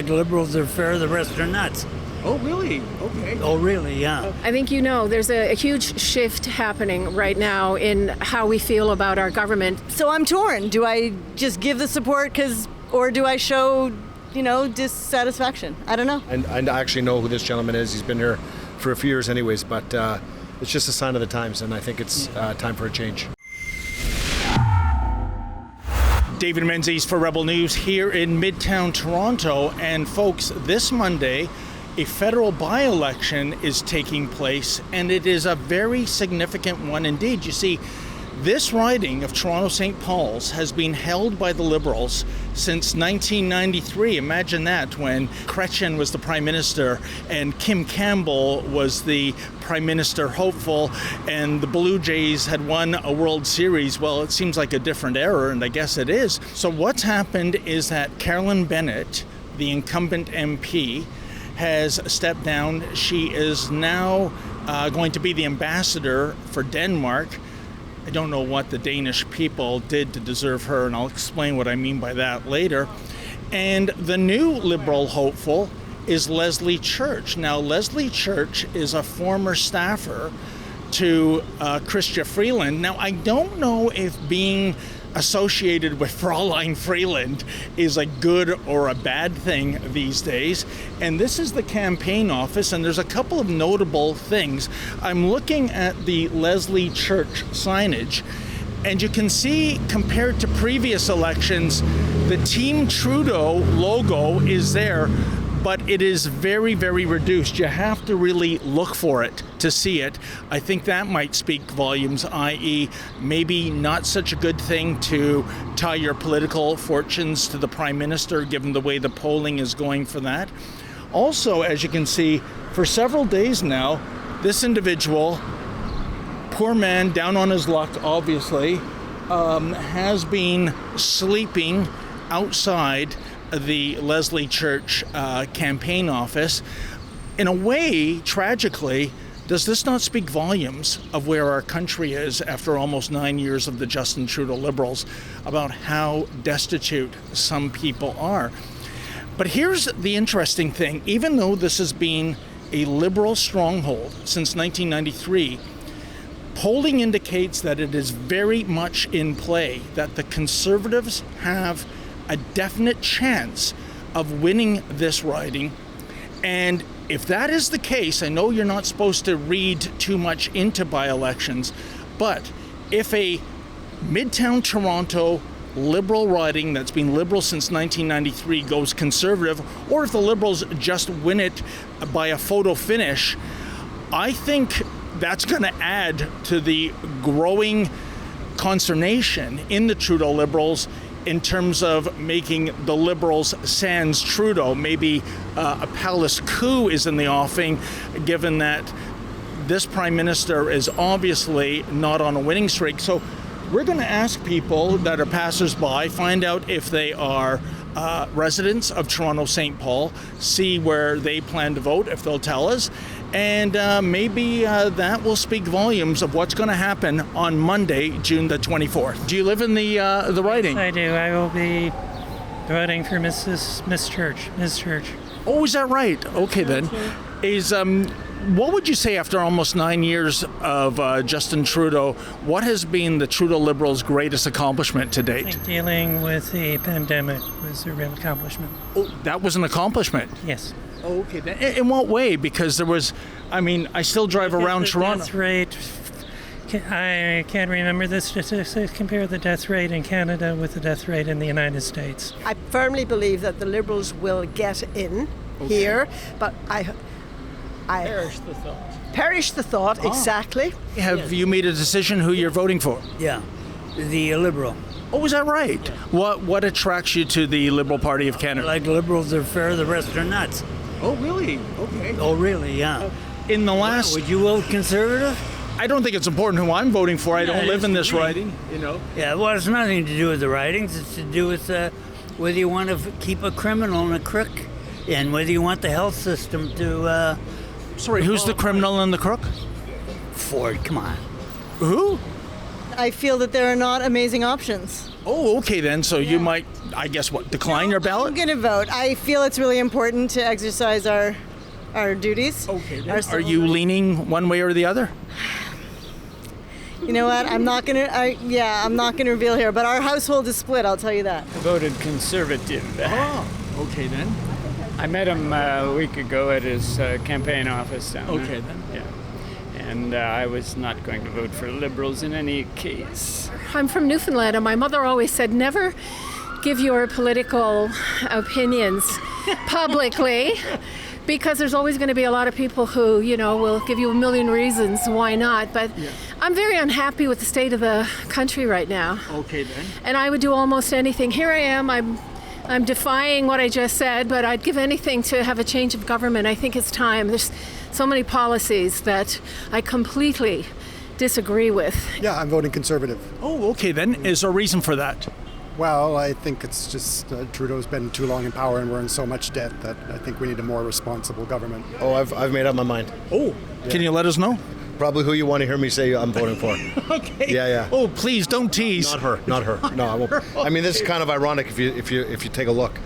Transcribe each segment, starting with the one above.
the Liberals are fair, the rest are nuts. Oh, really? Okay. Oh, really? Yeah. I think there's a huge shift happening right now in how we feel about our government. So I'm torn. Do I just give the support or do I show, dissatisfaction? I don't know. And I actually know who this gentleman is. He's been here for a few years anyways, but it's just a sign of the times, and I think it's time for a change. David Menzies for Rebel News here in Midtown Toronto. And folks, this Monday, a federal by-election is taking place, and it is a very significant one indeed. You see, this riding of Toronto St. Paul's has been held by the Liberals since 1993. Imagine that, when Chrétien was the Prime Minister and Kim Campbell was the Prime Minister hopeful, and the Blue Jays had won a World Series. Well, it seems like a different era, and I guess it is. So what's happened is that Carolyn Bennett, the incumbent MP, has stepped down. She is now going to be the ambassador for Denmark. I don't know what the Danish people did to deserve her, and I'll explain what I mean by that later. And the new Liberal hopeful is Leslie Church. Now, Leslie Church is a former staffer to Chrystia Freeland. Now, I don't know if being associated with Fraulein Freeland is a good or a bad thing these days. And this is the campaign office, and there's a couple of notable things. I'm looking at the Leslie Church signage, and you can see, compared to previous elections, the Team Trudeau logo is there, but it is very, very reduced. You have to really look for it to see it. I think that might speak volumes, i.e. maybe not such a good thing to tie your political fortunes to the Prime Minister, given the way the polling is going for that. Also, as you can see, for several days now, this individual, poor man, down on his luck, obviously, has been sleeping outside the Leslie Church campaign office. In a way, tragically, does this not speak volumes of where our country is after almost 9 years of the Justin Trudeau Liberals, about how destitute some people are? But here's the interesting thing. Even though this has been a Liberal stronghold since 1993, polling indicates that it is very much in play, that the Conservatives have a definite chance of winning this riding. And if that is the case, I know you're not supposed to read too much into by-elections, but if a Midtown Toronto Liberal riding that's been Liberal since 1993 goes Conservative, or if the Liberals just win it by a photo finish, I think that's going to add to the growing consternation in the Trudeau Liberals in terms of making the Liberals sans Trudeau. Maybe a palace coup is in the offing, given that this Prime Minister is obviously not on a winning streak. So we're going to ask people that are passers-by, find out if they are residents of Toronto St. Paul, see where they plan to vote, if they'll tell us, and maybe that will speak volumes of what's going to happen on Monday, June the 24th. Do you live in the riding? Yes, I do. I will be voting for Miss Church. Oh, is that right? Okay, then. Is what would you say, after almost 9 years of Justin Trudeau, what has been the Trudeau Liberals' greatest accomplishment to date? I think dealing with the pandemic was a real accomplishment. Oh, that was an accomplishment? Yes. Oh, okay. Then. In what way? Because there was, I still drive around Toronto. Death rate, I can't remember the statistics. Compare the death rate in Canada with the death rate in the United States. I firmly believe that the Liberals will get in here, but I perish the thought. Exactly. Have you made a decision who you're voting for? Yeah, the Liberal. Oh, is that right? Yeah. What attracts you to the Liberal Party of Canada? Like the Liberals are fair, the rest are nuts. Oh, really? Okay. Oh, really? Yeah. In the last... Would you vote Conservative? I don't think it's important who I'm voting for. I don't live in this riding, Yeah, well, it's nothing to do with the ridings. It's to do with whether you want to keep a criminal in a crook, and whether you want the health system to... Sorry, who's the criminal and the crook? Ford, come on. Who? I feel that there are not amazing options. Oh, okay then. So you might, I guess, decline your ballot? I'm going to vote. I feel it's really important to exercise our duties. Okay. Our Are civil you rights. leaning one way or the other? You know what? I'm not going to reveal here, but our household is split, I'll tell you that. Voted Conservative. Oh, okay then. I met him a week ago at his campaign office down there. Okay then. Yeah. And I was not going to vote for Liberals in any case. I'm from Newfoundland, and my mother always said, never give your political opinions publicly, because there's always going to be a lot of people who, will give you a million reasons why not. But I'm very unhappy with the state of the country right now. Okay then. And I would do almost anything. Here I am, I'm defying what I just said, but I'd give anything to have a change of government. I think it's time. There's so many policies that I completely disagree with. Yeah, I'm voting Conservative. Oh, okay then. Is there a reason for that? Well, I think it's just Trudeau's been too long in power and we're in so much debt that I think we need a more responsible government. Oh, I've made up my mind. Oh, can you let us know? Probably who you want to hear me say I'm voting for. Okay. Yeah. Oh, please don't tease. Not her. No, I won't. I mean, this is kind of ironic if you take a look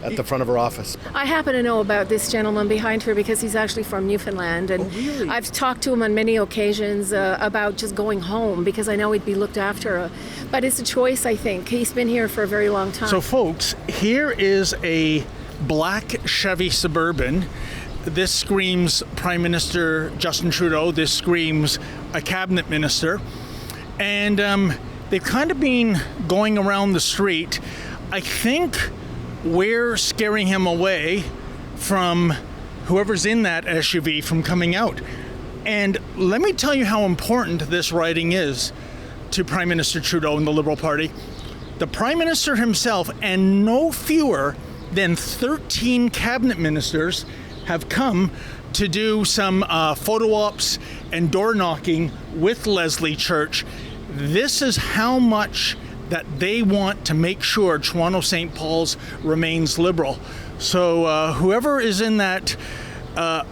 at the front of her office. I happen to know about this gentleman behind her because he's actually from Newfoundland, and really? I've talked to him on many occasions about just going home because I know he'd be looked after. But it's a choice, I think. He's been here for a very long time. So, folks, here is a black Chevy Suburban. This screams Prime Minister Justin Trudeau. This screams a cabinet minister. And they've kind of been going around the street. I think we're scaring him away from whoever's in that SUV from coming out. And let me tell you how important this riding is to Prime Minister Trudeau and the Liberal Party. The Prime Minister himself and no fewer than 13 cabinet ministers have come to do some photo ops and door knocking with Leslie Church. This is how much that they want to make sure Toronto St. Paul's remains Liberal. So whoever is in that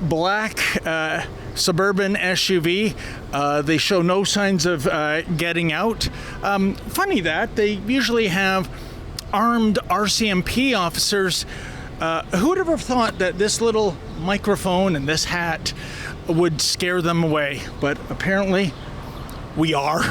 black Suburban SUV, they show no signs of getting out. Funny that they usually have armed RCMP officers. Who would ever thought that this little microphone and this hat would scare them away? But apparently we are.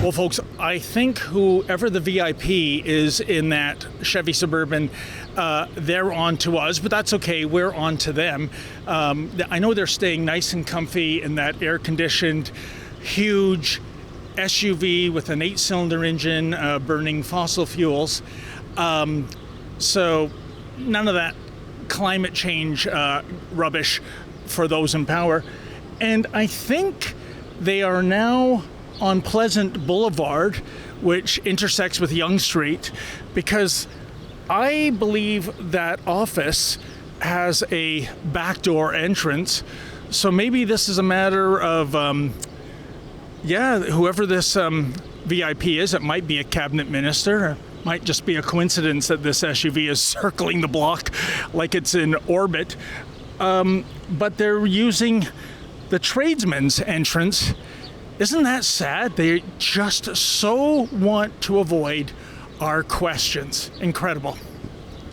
Well, folks, I think whoever the VIP is in that Chevy Suburban, they're on to us, but that's okay. We're on to them. I know they're staying nice and comfy in that air-conditioned, huge SUV with an 8-cylinder engine burning fossil fuels. So none of that climate change rubbish for those in power. And I think they are now on Pleasant Boulevard, which intersects with Yonge Street, because I believe that office has a backdoor entrance. So maybe this is a matter of, whoever this VIP is, it might be a cabinet minister. It might just be a coincidence that this SUV is circling the block like it's in orbit. But they're using the tradesman's entrance. Isn't that sad? They just so want to avoid our questions. Incredible.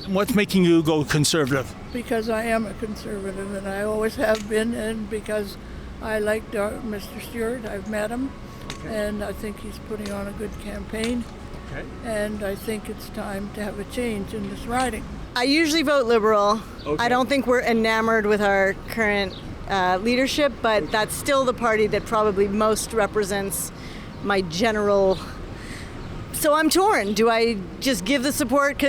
What's making you go Conservative? Because I am a Conservative, and I always have been, and because I like Mr. Stewart. I've met him, and I think he's putting on a good campaign. Okay. And I think it's time to have a change in this riding. I usually vote Liberal. Okay. I don't think we're enamored with our current leadership, but that's still the party that probably most represents my general. So I'm torn. Do I just give the support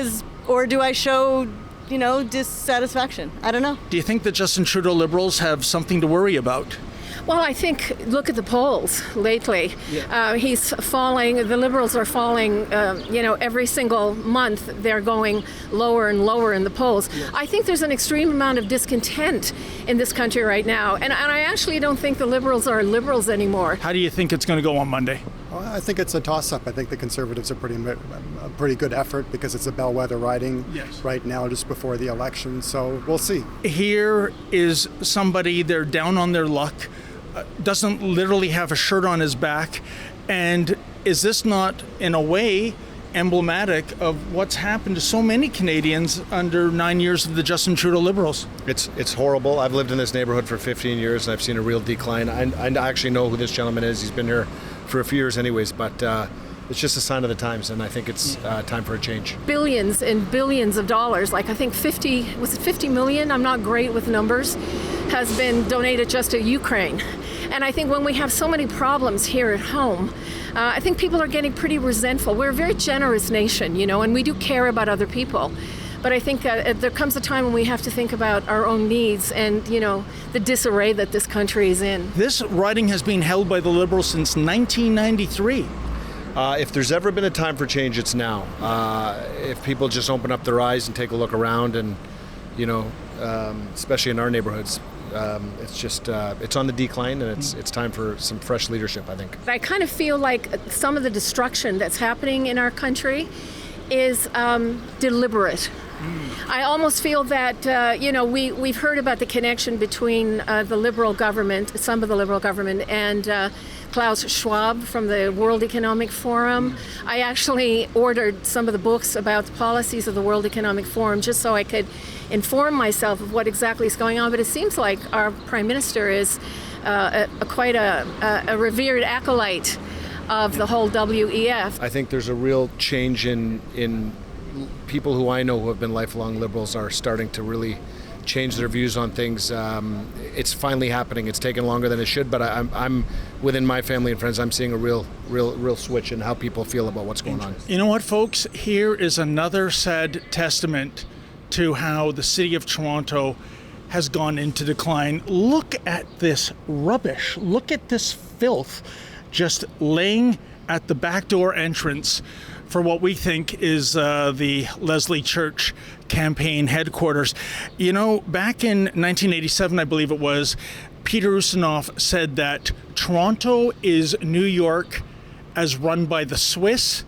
or do I show, dissatisfaction? I don't know. Do you think that Justin Trudeau Liberals have something to worry about? Well, I think, look at the polls lately. Yeah. He's falling, the Liberals are falling, every single month they're going lower and lower in the polls. Yeah. I think there's an extreme amount of discontent in this country right now. And I actually don't think the Liberals are Liberals anymore. How do you think it's going to go on Monday? I think it's a toss-up. I think the Conservatives are a pretty good effort because it's a bellwether riding right now just before the election. So we'll see. Here is somebody, they're down on their luck, doesn't literally have a shirt on his back. And is this not, in a way, emblematic of what's happened to so many Canadians under 9 years of the Justin Trudeau Liberals? It's horrible. I've lived in this neighborhood for 15 years and I've seen a real decline. I actually know who this gentleman is. He's been here for a few years anyways, but it's just a sign of the times, and I think it's time for a change. Billions and billions of dollars, like I think 50 million, I'm not great with numbers, has been donated just to Ukraine. And I think when we have so many problems here at home, I think people are getting pretty resentful. We're a very generous nation, and we do care about other people. But I think there comes a time when we have to think about our own needs and, the disarray that this country is in. This riding has been held by the Liberals since 1993. If there's ever been a time for change, it's now. If people just open up their eyes and take a look around and, especially in our neighborhoods, it's just, it's on the decline, and it's time for some fresh leadership, I think. I kind of feel like some of the destruction that's happening in our country is deliberate. I almost feel that, we've heard about the connection between the Liberal government, some of the Liberal government, and Klaus Schwab from the World Economic Forum. I actually ordered some of the books about the policies of the World Economic Forum just so I could inform myself of what exactly is going on. But it seems like our Prime Minister is quite a revered acolyte of the whole WEF. I think there's a real change in people who I know who have been lifelong Liberals are starting to really change their views on things. It's finally happening. It's taken longer than it should, but I'm within my family and friends, I'm seeing a real switch in how people feel about what's going on. You know what, folks? Here is another sad testament to how the city of Toronto has gone into decline. Look at this rubbish. Look at this filth just laying at the back door entrance for what we think is the Leslie Church campaign headquarters. Back in 1987, I believe it was, Peter Ustinov said that Toronto is New York as run by the Swiss.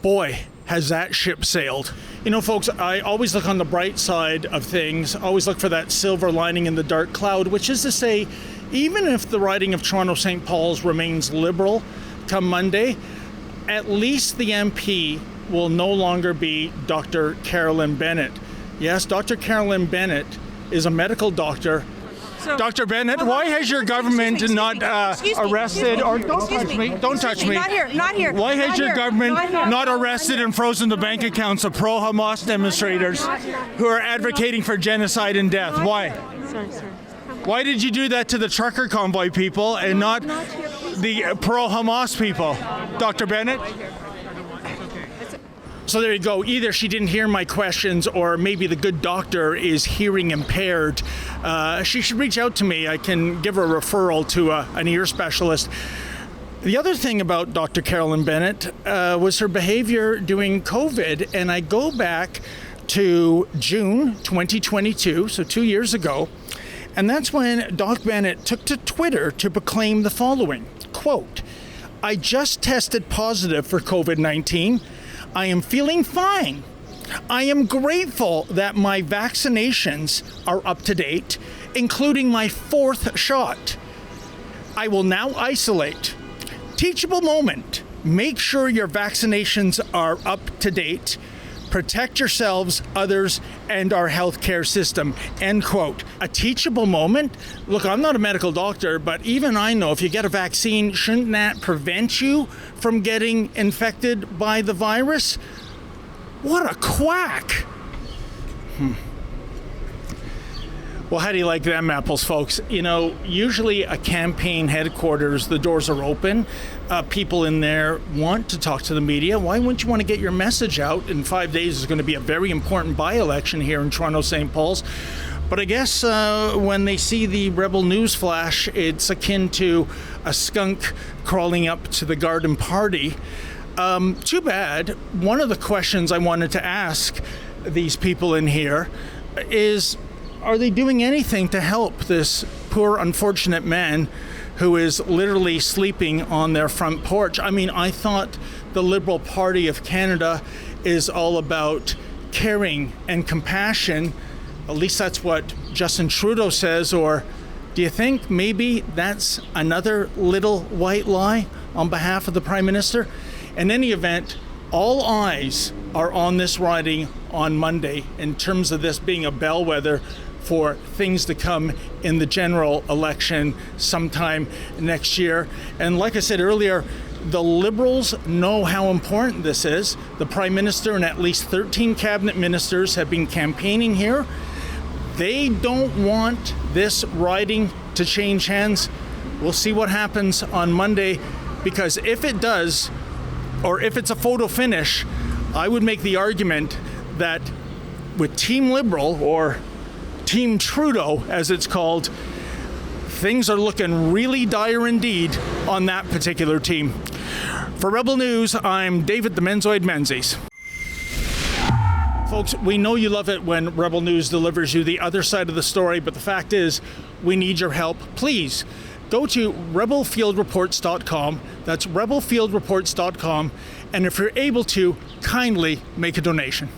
Boy, has that ship sailed. Folks, I always look on the bright side of things, always look for that silver lining in the dark cloud, which is to say, even if the riding of Toronto St. Paul's remains Liberal come Monday, at least the MP will no longer be Dr. Carolyn Bennett. Yes, Dr. Carolyn Bennett is a medical doctor. So, Dr. Bennett, why has your government not arrested, or don't touch me, don't touch me. Not here. Why has your government not arrested and frozen the bank accounts of pro-Hamas demonstrators who are advocating for genocide and death? Why? Sorry. Why did you do that to the trucker convoy people and not the pro-Hamas people, Dr. Bennett? So there you go. Either she didn't hear my questions, or maybe the good doctor is hearing impaired. She should reach out to me. I can give her a referral to an ear specialist. The other thing about Dr. Carolyn Bennett was her behavior during COVID, and I go back to June 2022, so 2 years ago, and that's when Doc Bennett took to Twitter to proclaim the following, quote, "I just tested positive for COVID-19. I am feeling fine. I am grateful that my vaccinations are up to date, including my 4th shot. I will now isolate. Teachable moment. Make sure your vaccinations are up to date. Protect yourselves, others, and our healthcare system," end quote. A teachable moment? Look, I'm not a medical doctor, but even I know if you get a vaccine, shouldn't that prevent you from getting infected by the virus? What a quack! Well, how do you like them apples, folks? Usually a campaign headquarters, the doors are open. People in there want to talk to the media. Why wouldn't you want to get your message out? In 5 days is going to be a very important by-election here in Toronto St. Paul's. But I guess when they see the Rebel News flash, it's akin to a skunk crawling up to the garden party. Too bad. One of the questions I wanted to ask these people in here is, are they doing anything to help this poor, unfortunate man who is literally sleeping on their front porch. I mean, I thought the Liberal Party of Canada is all about caring and compassion. At least that's what Justin Trudeau says. Or do you think maybe that's another little white lie on behalf of the Prime Minister? In any event, all eyes are on this riding on Monday in terms of this being a bellwether for things to come in the general election sometime next year. And like I said earlier, the Liberals know how important this is. The Prime Minister and at least 13 cabinet ministers have been campaigning here. They don't want this riding to change hands. We'll see what happens on Monday, because if it does, or if it's a photo finish, I would make the argument that with Team Liberal, or Team Trudeau as it's called, things are looking really dire indeed on that particular team. For Rebel News, I'm David the Menzoid Menzies. Folks, we know you love it when Rebel News delivers you the other side of the story, but the fact is, we need your help. Please go to rebelfieldreports.com. That's rebelfieldreports.com. And if you're able to, kindly make a donation.